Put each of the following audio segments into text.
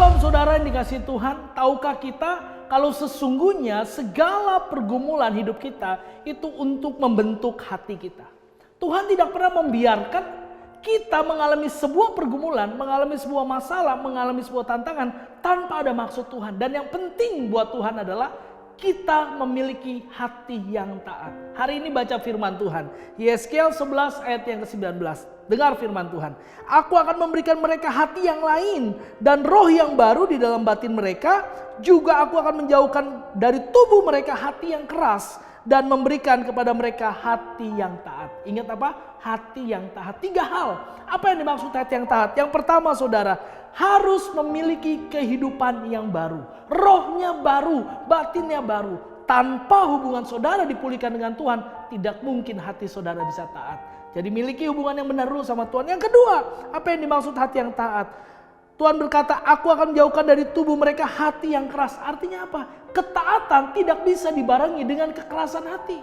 Shalom saudara yang dikasihi Tuhan, tahukah kita kalau sesungguhnya segala pergumulan hidup kita itu untuk membentuk hati kita. Tuhan tidak pernah membiarkan kita mengalami sebuah pergumulan, mengalami sebuah masalah, mengalami sebuah tantangan tanpa ada maksud Tuhan. Dan yang penting buat Tuhan adalah kita memiliki hati yang taat. Hari ini baca firman Tuhan. Yeskiel 11 ayat yang ke-19. Dengar firman Tuhan. Aku akan memberikan mereka hati yang lain dan roh yang baru di dalam batin mereka. Juga aku akan menjauhkan dari tubuh mereka hati yang keras dan memberikan kepada mereka hati yang taat. Ingat apa? Hati yang taat. 3 hal. Apa yang dimaksud hati yang taat? Yang pertama saudara, harus memiliki kehidupan yang baru. Rohnya baru, batinnya baru. Tanpa hubungan saudara dipulihkan dengan Tuhan, tidak mungkin hati saudara bisa taat. Jadi miliki hubungan yang benar dulu sama Tuhan. Yang kedua, apa yang dimaksud hati yang taat? Tuhan berkata, aku akan menjauhkan dari tubuh mereka hati yang keras. Artinya apa? Ketaatan tidak bisa dibarengi dengan kekerasan hati.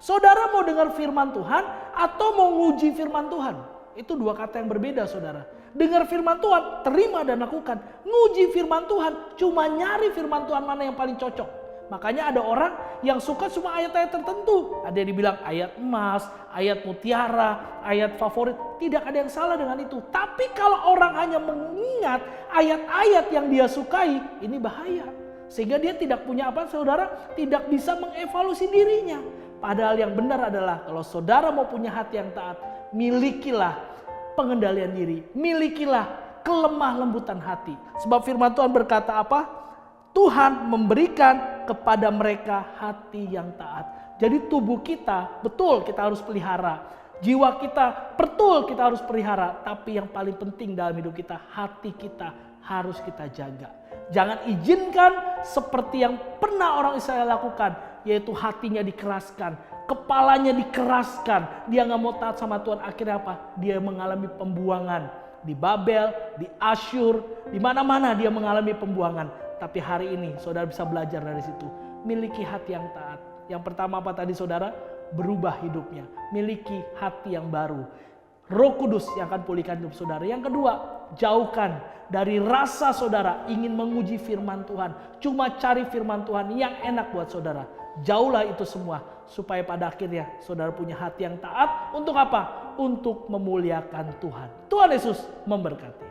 Saudara mau dengar firman Tuhan atau mau nguji firman Tuhan? Itu 2 kata yang berbeda saudara. Dengar firman Tuhan, terima dan lakukan. Nguji firman Tuhan, cuma nyari firman Tuhan mana yang paling cocok. Makanya ada orang yang suka cuma ayat-ayat tertentu. Ada yang dibilang ayat emas, ayat mutiara, ayat favorit. Tidak ada yang salah dengan itu. Tapi kalau orang hanya mengingat ayat-ayat yang dia sukai, ini bahaya. Sehingga dia tidak punya apa saudara? Tidak bisa mengevaluasi dirinya. Padahal yang benar adalah kalau saudara mau punya hati yang taat, milikilah pengendalian diri. Milikilah kelemah lembutan hati. Sebab firman Tuhan berkata apa? Tuhan memberikan kepada mereka hati yang taat. Jadi tubuh kita betul kita harus pelihara. Jiwa kita betul kita harus pelihara. Tapi yang paling penting dalam hidup kita, hati kita harus kita jaga. Jangan izinkan seperti yang pernah orang Israel lakukan. Yaitu hatinya dikeraskan. Kepalanya dikeraskan. Dia gak mau taat sama Tuhan. Akhirnya apa? Dia mengalami pembuangan. Di Babel, di Asyur, di mana-mana dia mengalami pembuangan. Tapi hari ini saudara bisa belajar dari situ. Miliki hati yang taat. Yang pertama apa tadi saudara? Berubah hidupnya. Miliki hati yang baru. Roh Kudus yang akan pulihkan hidup saudara. Yang kedua, jauhkan dari rasa saudara ingin menguji firman Tuhan. Cuma cari firman Tuhan yang enak buat saudara. Jauhlah itu semua. Supaya pada akhirnya saudara punya hati yang taat. Untuk apa? Untuk memuliakan Tuhan. Tuhan Yesus memberkati.